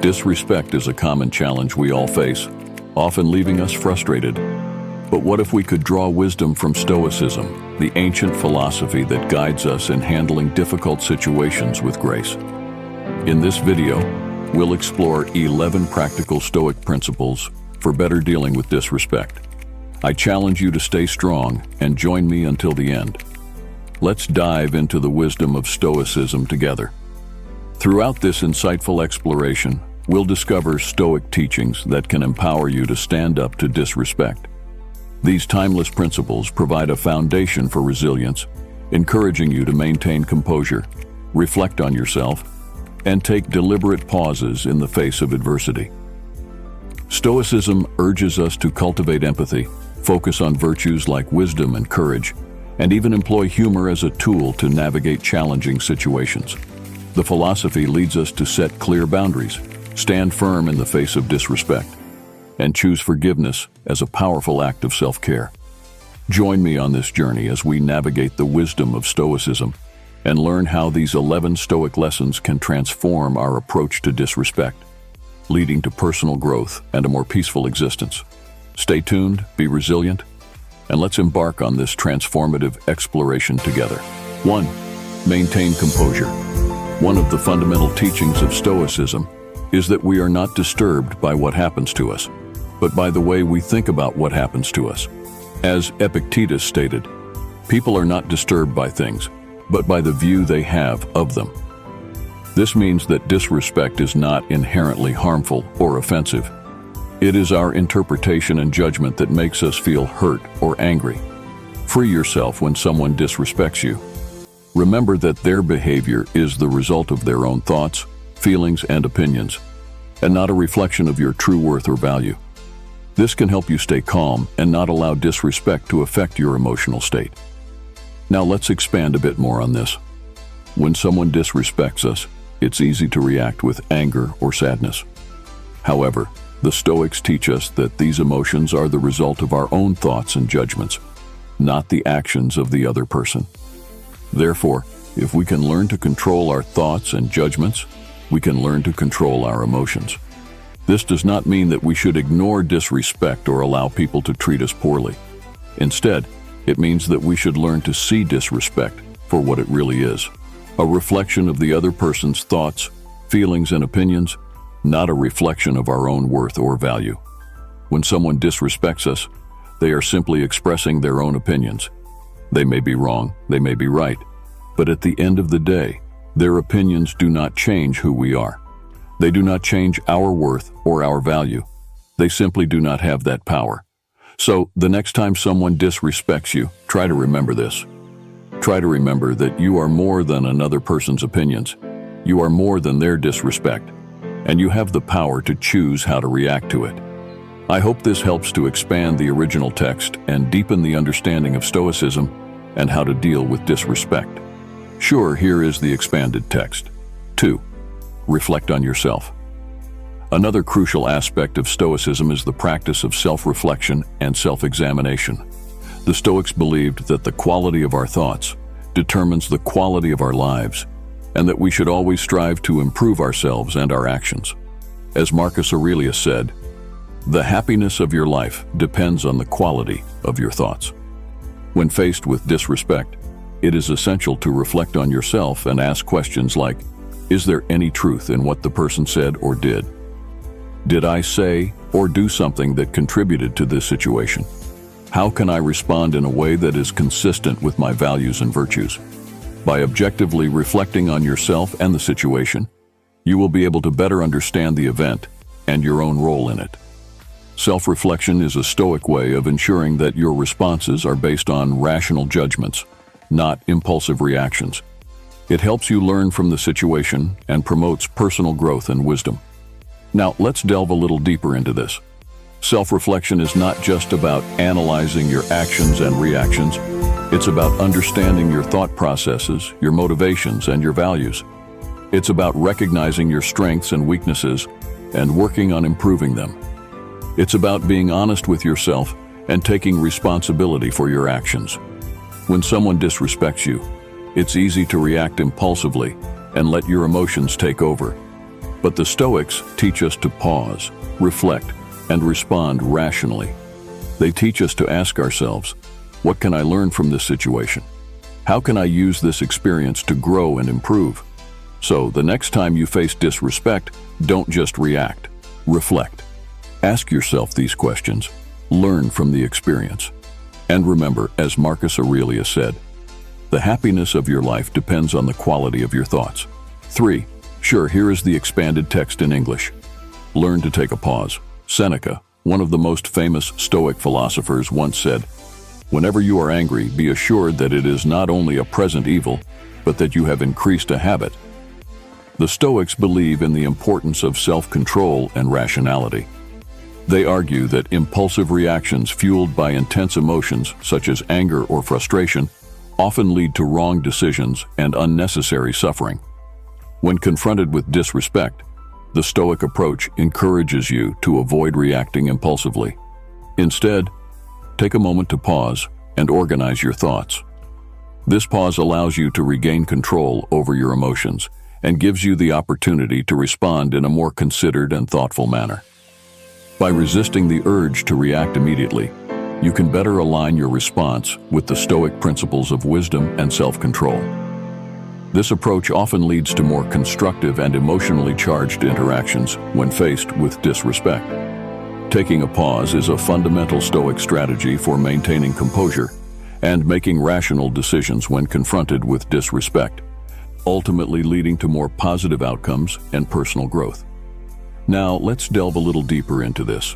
Disrespect is a common challenge we all face, often leaving us frustrated. But what if we could draw wisdom from Stoicism, the ancient philosophy that guides us in handling difficult situations with grace? In this video, we'll explore 11 practical Stoic principles for better dealing with disrespect. I challenge you to stay strong and join me until the end. Let's dive into the wisdom of Stoicism together. Throughout this insightful exploration, we'll discover Stoic teachings that can empower you to stand up to disrespect. These timeless principles provide a foundation for resilience, encouraging you to maintain composure, reflect on yourself, and take deliberate pauses in the face of adversity. Stoicism urges us to cultivate empathy, focus on virtues like wisdom and courage, and even employ humor as a tool to navigate challenging situations. The philosophy leads us to set clear boundaries, stand firm in the face of disrespect, and choose forgiveness as a powerful act of self-care. Join me on this journey as we navigate the wisdom of Stoicism and learn how these 11 Stoic lessons can transform our approach to disrespect, leading to personal growth and a more peaceful existence. Stay tuned, be resilient, and let's embark on this transformative exploration together. 1. Maintain composure. One of the fundamental teachings of Stoicism is that we are not disturbed by what happens to us, but by the way we think about what happens to us. As Epictetus stated, people are not disturbed by things, but by the view they have of them. This means that disrespect is not inherently harmful or offensive. It is our interpretation and judgment that makes us feel hurt or angry. Free yourself when someone disrespects you. Remember that their behavior is the result of their own thoughts, feelings, and opinions, and not a reflection of your true worth or value. This can help you stay calm and not allow disrespect to affect your emotional state. Now let's expand a bit more on this. When someone disrespects us, it's easy to react with anger or sadness. However, the Stoics teach us that these emotions are the result of our own thoughts and judgments, not the actions of the other person. Therefore, if we can learn to control our thoughts and judgments, we can learn to control our emotions. This does not mean that we should ignore disrespect or allow people to treat us poorly. Instead, it means that we should learn to see disrespect for what it really is, a reflection of the other person's thoughts, feelings, and opinions, not a reflection of our own worth or value. When someone disrespects us, they are simply expressing their own opinions. They may be wrong, they may be right, but at the end of the day, their opinions do not change who we are. They do not change our worth or our value. They simply do not have that power. So, the next time someone disrespects you, try to remember this. Try to remember that you are more than another person's opinions. You are more than their disrespect, and you have the power to choose how to react to it. I hope this helps to expand the original text and deepen the understanding of Stoicism and how to deal with disrespect. Sure, here is the expanded text. 2. Reflect on yourself. Another crucial aspect of Stoicism is the practice of self-reflection and self-examination. The Stoics believed that the quality of our thoughts determines the quality of our lives, and that we should always strive to improve ourselves and our actions. As Marcus Aurelius said, "The happiness of your life depends on the quality of your thoughts." When faced with disrespect, it is essential to reflect on yourself and ask questions like, is there any truth in what the person said or did? Did I say or do something that contributed to this situation? How can I respond in a way that is consistent with my values and virtues? By objectively reflecting on yourself and the situation, you will be able to better understand the event and your own role in it. Self-reflection is a Stoic way of ensuring that your responses are based on rational judgments, not impulsive reactions. It helps you learn from the situation and promotes personal growth and wisdom. Now, let's delve a little deeper into this. Self-reflection is not just about analyzing your actions and reactions. It's about understanding your thought processes, your motivations, and your values. It's about recognizing your strengths and weaknesses and working on improving them. It's about being honest with yourself and taking responsibility for your actions. When someone disrespects you, it's easy to react impulsively and let your emotions take over. But the Stoics teach us to pause, reflect, and respond rationally. They teach us to ask ourselves, what can I learn from this situation? How can I use this experience to grow and improve? So, the next time you face disrespect, don't just react. Reflect. Ask yourself these questions. Learn from the experience. And remember, as Marcus Aurelius said, the happiness of your life depends on the quality of your thoughts. 3. Sure, here is the expanded text in English. Learn to take a pause. Seneca, one of the most famous Stoic philosophers, once said, "Whenever you are angry, be assured that it is not only a present evil, but that you have increased a habit." The Stoics believe in the importance of self-control and rationality. They argue that impulsive reactions fueled by intense emotions, such as anger or frustration, often lead to wrong decisions and unnecessary suffering. When confronted with disrespect, the Stoic approach encourages you to avoid reacting impulsively. Instead, take a moment to pause and organize your thoughts. This pause allows you to regain control over your emotions and gives you the opportunity to respond in a more considered and thoughtful manner. By resisting the urge to react immediately, you can better align your response with the Stoic principles of wisdom and self-control. This approach often leads to more constructive and emotionally charged interactions when faced with disrespect. Taking a pause is a fundamental Stoic strategy for maintaining composure and making rational decisions when confronted with disrespect, ultimately leading to more positive outcomes and personal growth. Now, let's delve a little deeper into this.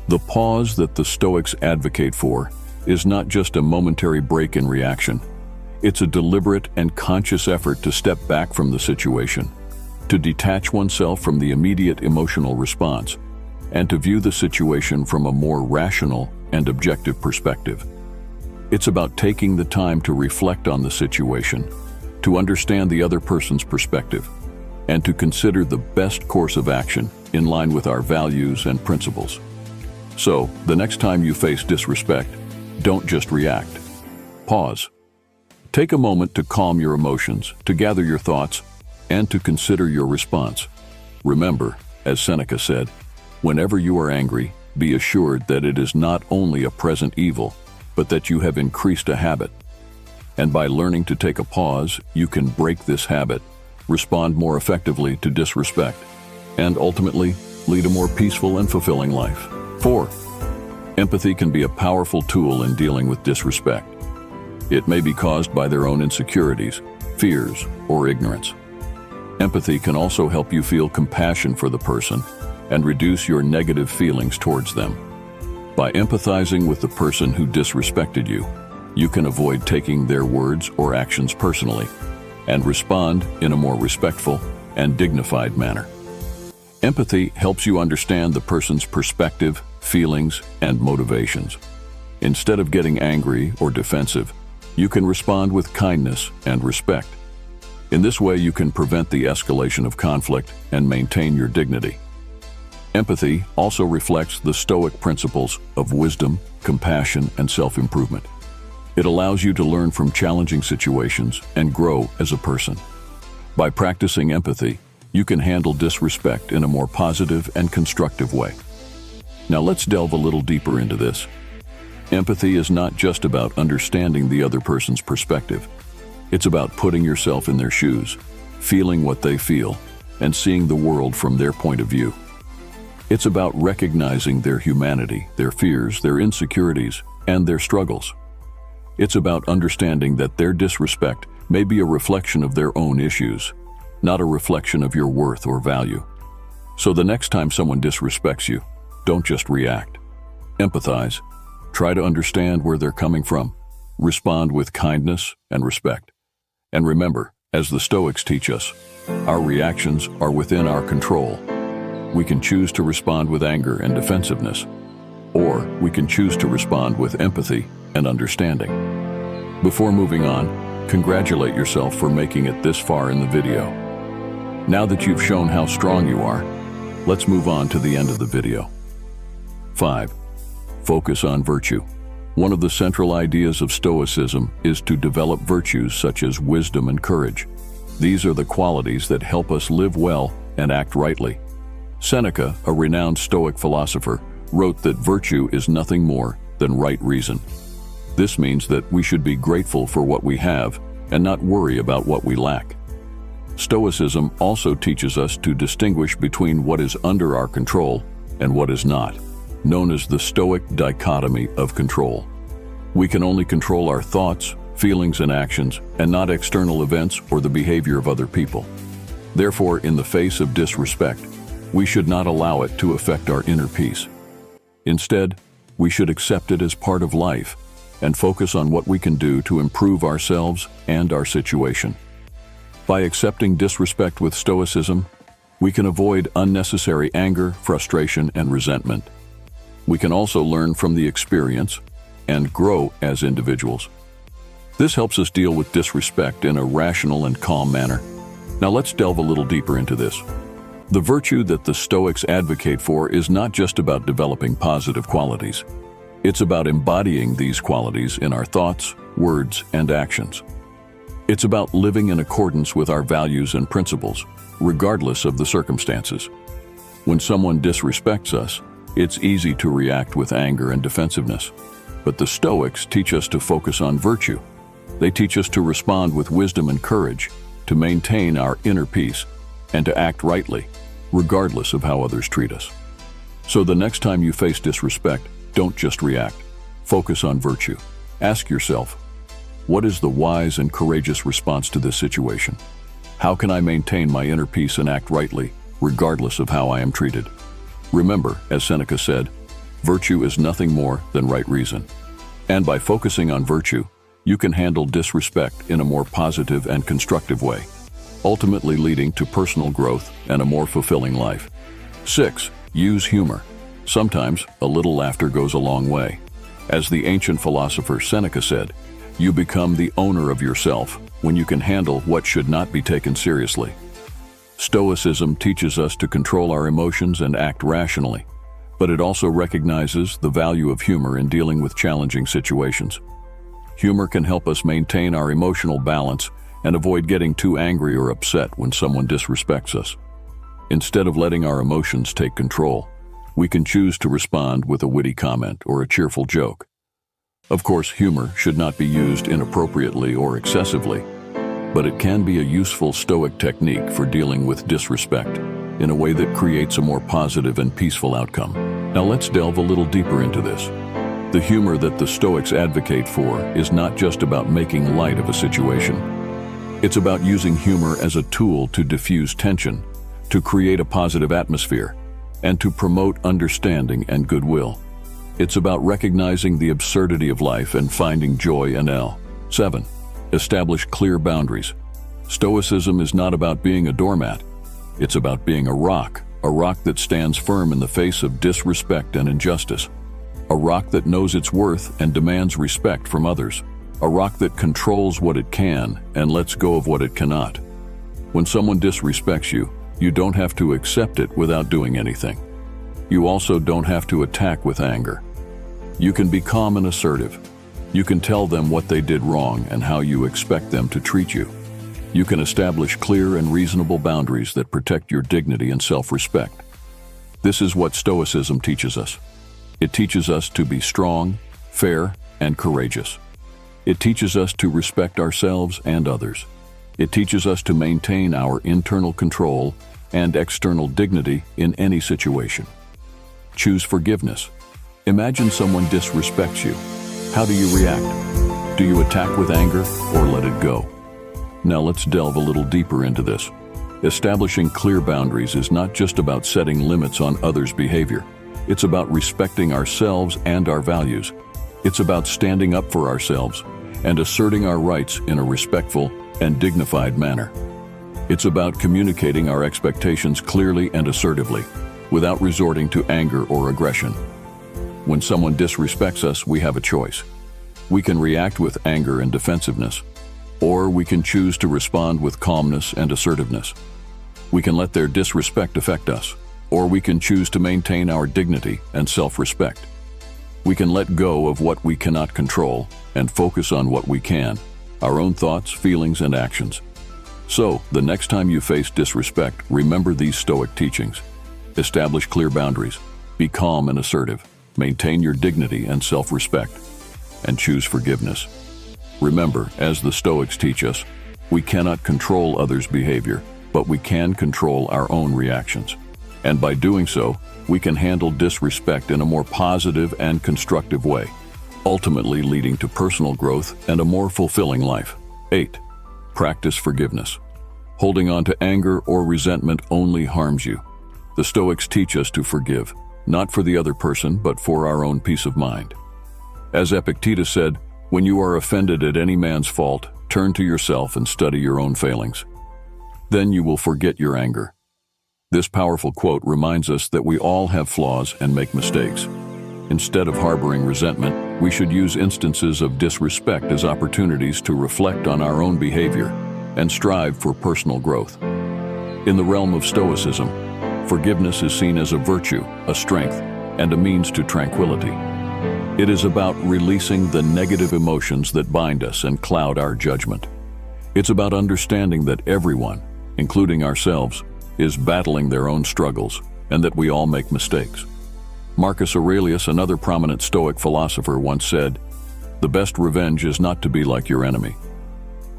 The pause that the Stoics advocate for is not just a momentary break in reaction. It's a deliberate and conscious effort to step back from the situation, to detach oneself from the immediate emotional response, and to view the situation from a more rational and objective perspective. It's about taking the time to reflect on the situation, to understand the other person's perspective, and to consider the best course of action in line with our values and principles. So, the next time you face disrespect, don't just react. Pause. Take a moment to calm your emotions, to gather your thoughts, and to consider your response. Remember, as Seneca said, whenever you are angry, be assured that it is not only a present evil, but that you have increased a habit. And by learning to take a pause, you can break this habit, respond more effectively to disrespect, and ultimately lead a more peaceful and fulfilling life. 4. Empathy can be a powerful tool in dealing with disrespect. It may be caused by their own insecurities, fears, or ignorance. Empathy can also help you feel compassion for the person and reduce your negative feelings towards them. By empathizing with the person who disrespected you, you can avoid taking their words or actions personally and respond in a more respectful and dignified manner. Empathy helps you understand the person's perspective, feelings, and motivations. Instead of getting angry or defensive, you can respond with kindness and respect. In this way, you can prevent the escalation of conflict and maintain your dignity. Empathy also reflects the Stoic principles of wisdom, compassion, and self-improvement. It allows you to learn from challenging situations and grow as a person. By practicing empathy, you can handle disrespect in a more positive and constructive way. Now let's delve a little deeper into this. Empathy is not just about understanding the other person's perspective. It's about putting yourself in their shoes, feeling what they feel, and seeing the world from their point of view. It's about recognizing their humanity, their fears, their insecurities, and their struggles. It's about understanding that their disrespect may be a reflection of their own issues, not a reflection of your worth or value. So the next time someone disrespects you, don't just react. Empathize. Try to understand where they're coming from. Respond with kindness and respect. And remember, as the Stoics teach us, our reactions are within our control. We can choose to respond with anger and defensiveness, or we can choose to respond with empathy and understanding. Before moving on, congratulate yourself for making it this far in the video. Now that you've shown how strong you are, let's move on to the end of the video. 5. Focus on virtue. One of the central ideas of Stoicism is to develop virtues such as wisdom and courage. These are the qualities that help us live well and act rightly. Seneca, a renowned Stoic philosopher, wrote that virtue is nothing more than right reason. This means that we should be grateful for what we have and not worry about what we lack. Stoicism also teaches us to distinguish between what is under our control and what is not, known as the Stoic dichotomy of control. We can only control our thoughts, feelings, and actions, and not external events or the behavior of other people. Therefore, in the face of disrespect, we should not allow it to affect our inner peace. Instead, we should accept it as part of life and focus on what we can do to improve ourselves and our situation. By accepting disrespect with stoicism, we can avoid unnecessary anger, frustration, and resentment. We can also learn from the experience and grow as individuals. This helps us deal with disrespect in a rational and calm manner. Now let's delve a little deeper into this. The virtue that the Stoics advocate for is not just about developing positive qualities. It's about embodying these qualities in our thoughts, words, and actions. It's about living in accordance with our values and principles, regardless of the circumstances. When someone disrespects us, it's easy to react with anger and defensiveness. But the Stoics teach us to focus on virtue. They teach us to respond with wisdom and courage, to maintain our inner peace, and to act rightly, regardless of how others treat us. So the next time you face disrespect, don't just react. Focus on virtue. Ask yourself, what is the wise and courageous response to this situation? How can I maintain my inner peace and act rightly, regardless of how I am treated? Remember, as Seneca said, virtue is nothing more than right reason. And by focusing on virtue, you can handle disrespect in a more positive and constructive way, ultimately leading to personal growth and a more fulfilling life. 6. Use humor. Sometimes, a little laughter goes a long way. As the ancient philosopher Seneca said, you become the owner of yourself when you can handle what should not be taken seriously. Stoicism teaches us to control our emotions and act rationally, but it also recognizes the value of humor in dealing with challenging situations. Humor can help us maintain our emotional balance and avoid getting too angry or upset when someone disrespects us. Instead of letting our emotions take control, we can choose to respond with a witty comment or a cheerful joke. Of course, humor should not be used inappropriately or excessively, but it can be a useful Stoic technique for dealing with disrespect in a way that creates a more positive and peaceful outcome. Now let's delve a little deeper into this. The humor that the Stoics advocate for is not just about making light of a situation. It's about using humor as a tool to diffuse tension, to create a positive atmosphere, and to promote understanding and goodwill. It's about recognizing the absurdity of life and finding joy in it. 7. Establish clear boundaries. Stoicism is not about being a doormat. It's about being a rock that stands firm in the face of disrespect and injustice. A rock that knows its worth and demands respect from others. A rock that controls what it can and lets go of what it cannot. When someone disrespects you, you don't have to accept it without doing anything. You also don't have to attack with anger. You can be calm and assertive. You can tell them what they did wrong and how you expect them to treat you. You can establish clear and reasonable boundaries that protect your dignity and self-respect. This is what Stoicism teaches us. It teaches us to be strong, fair, and courageous. It teaches us to respect ourselves and others. It teaches us to maintain our internal control and external dignity in any situation. Choose forgiveness. Imagine someone disrespects you. How do you react? Do you attack with anger or let it go? Now let's delve a little deeper into this. Establishing clear boundaries is not just about setting limits on others' behavior. It's about respecting ourselves and our values. It's about standing up for ourselves and asserting our rights in a respectful and dignified manner. It's about communicating our expectations clearly and assertively, without resorting to anger or aggression. When someone disrespects us, we have a choice. We can react with anger and defensiveness, or we can choose to respond with calmness and assertiveness. We can let their disrespect affect us, or we can choose to maintain our dignity and self-respect. We can let go of what we cannot control and focus on what we can, our own thoughts, feelings, and actions. So, the next time you face disrespect, remember these Stoic teachings. Establish clear boundaries. Be calm and assertive. Maintain your dignity and self-respect. And choose forgiveness. Remember, as the Stoics teach us, we cannot control others' behavior, but we can control our own reactions. And by doing so, we can handle disrespect in a more positive and constructive way, ultimately leading to personal growth and a more fulfilling life. 8. Practice forgiveness. Holding on to anger or resentment only harms you. The Stoics teach us to forgive, not for the other person, but for our own peace of mind. As Epictetus said, when you are offended at any man's fault, turn to yourself and study your own failings. Then you will forget your anger. This powerful quote reminds us that we all have flaws and make mistakes. Instead of harboring resentment, we should use instances of disrespect as opportunities to reflect on our own behavior and strive for personal growth. In the realm of Stoicism, forgiveness is seen as a virtue, a strength, and a means to tranquility. It is about releasing the negative emotions that bind us and cloud our judgment. It's about understanding that everyone, including ourselves, is battling their own struggles and that we all make mistakes. Marcus Aurelius, another prominent Stoic philosopher, once said, "The best revenge is not to be like your enemy."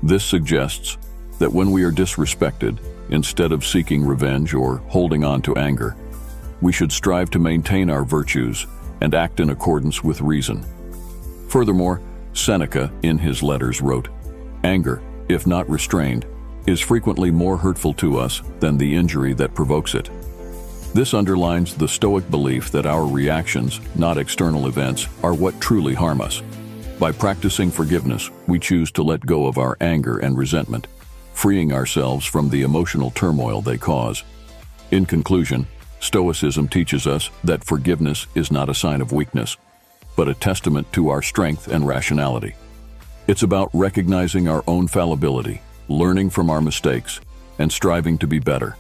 This suggests that when we are disrespected, instead of seeking revenge or holding on to anger, we should strive to maintain our virtues and act in accordance with reason. Furthermore, Seneca, in his letters, wrote, "Anger, if not restrained, is frequently more hurtful to us than the injury that provokes it." This underlines the Stoic belief that our reactions, not external events, are what truly harm us. By practicing forgiveness, we choose to let go of our anger and resentment, freeing ourselves from the emotional turmoil they cause. In conclusion, Stoicism teaches us that forgiveness is not a sign of weakness, but a testament to our strength and rationality. It's about recognizing our own fallibility, learning from our mistakes, and striving to be better.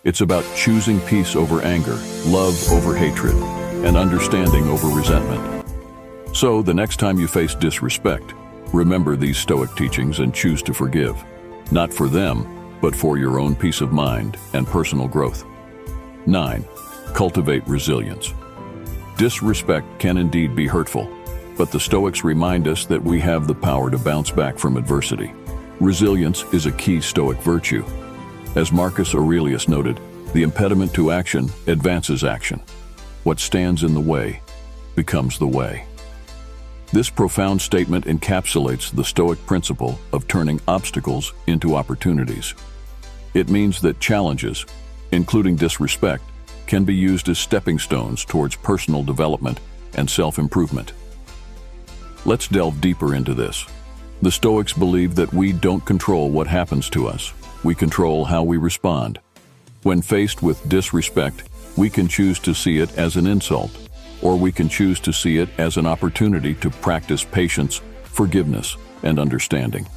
It's about choosing peace over anger, love over hatred, and understanding over resentment. So, the next time you face disrespect, remember these Stoic teachings and choose to forgive, not for them, but for your own peace of mind and personal growth. 9. Cultivate resilience. Disrespect can indeed be hurtful, but the Stoics remind us that we have the power to bounce back from adversity. Resilience is a key Stoic virtue. As Marcus Aurelius noted, the impediment to action advances action. What stands in the way becomes the way. This profound statement encapsulates the Stoic principle of turning obstacles into opportunities. It means that challenges, including disrespect, can be used as stepping stones towards personal development and self-improvement. Let's delve deeper into this. The Stoics believe that we don't control what happens to us. We control how we respond. When faced with disrespect, we can choose to see it as an insult, or we can choose to see it as an opportunity to practice patience, forgiveness, and understanding.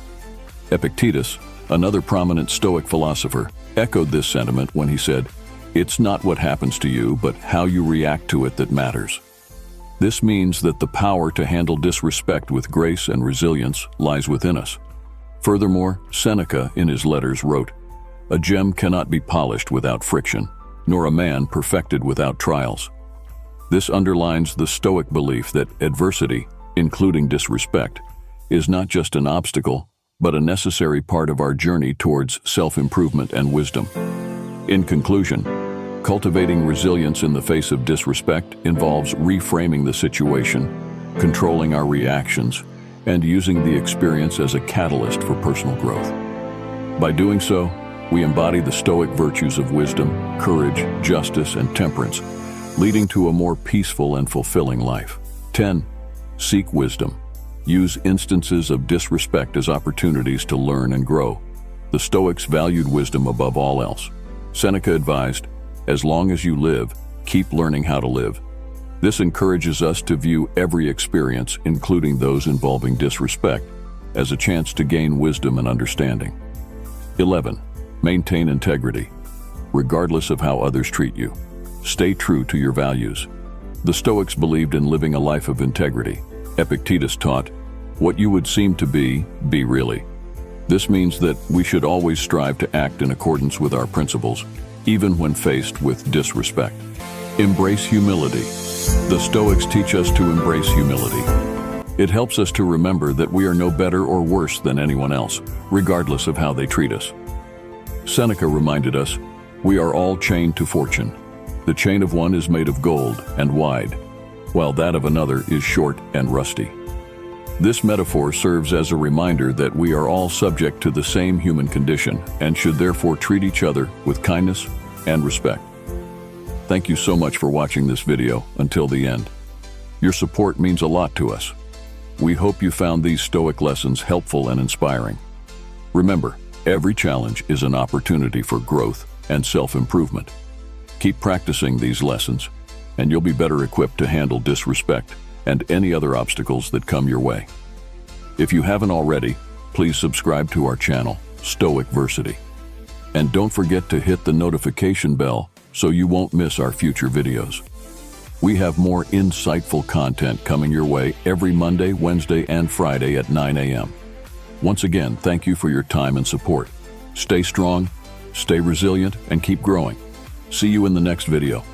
Epictetus, another prominent Stoic philosopher, echoed this sentiment when he said, "It's not what happens to you, but how you react to it that matters." This means that the power to handle disrespect with grace and resilience lies within us. Furthermore, Seneca, in his letters, wrote, "A gem cannot be polished without friction, nor a man perfected without trials." This underlines the Stoic belief that adversity, including disrespect, is not just an obstacle, but a necessary part of our journey towards self-improvement and wisdom. In conclusion, cultivating resilience in the face of disrespect involves reframing the situation, controlling our reactions, and using the experience as a catalyst for personal growth. By doing so, we embody the Stoic virtues of wisdom, courage, justice, and temperance, leading to a more peaceful and fulfilling life. 10. Seek wisdom. Use instances of disrespect as opportunities to learn and grow. The Stoics valued wisdom above all else. Seneca advised, "As long as you live, keep learning how to live." This encourages us to view every experience, including those involving disrespect, as a chance to gain wisdom and understanding. 11. Maintain integrity. Regardless of how others treat you, stay true to your values. The Stoics believed in living a life of integrity. Epictetus taught, "What you would seem to be really." This means that we should always strive to act in accordance with our principles, even when faced with disrespect. Embrace humility. The Stoics teach us to embrace humility. It helps us to remember that we are no better or worse than anyone else, regardless of how they treat us. Seneca reminded us, we are all chained to fortune. The chain of one is made of gold and wide, while that of another is short and rusty. This metaphor serves as a reminder that we are all subject to the same human condition and should therefore treat each other with kindness and respect. Thank you so much for watching this video until the end. Your support means a lot to us. We hope you found these Stoic lessons helpful and inspiring. Remember, every challenge is an opportunity for growth and self-improvement. Keep practicing these lessons, and you'll be better equipped to handle disrespect and any other obstacles that come your way. If you haven't already, please subscribe to our channel, Stoic Versity. And don't forget to hit the notification bell so you won't miss our future videos. We have more insightful content coming your way every Monday, Wednesday, and Friday at 9 a.m. Once again, thank you for your time and support. Stay strong, stay resilient, and keep growing. See you in the next video.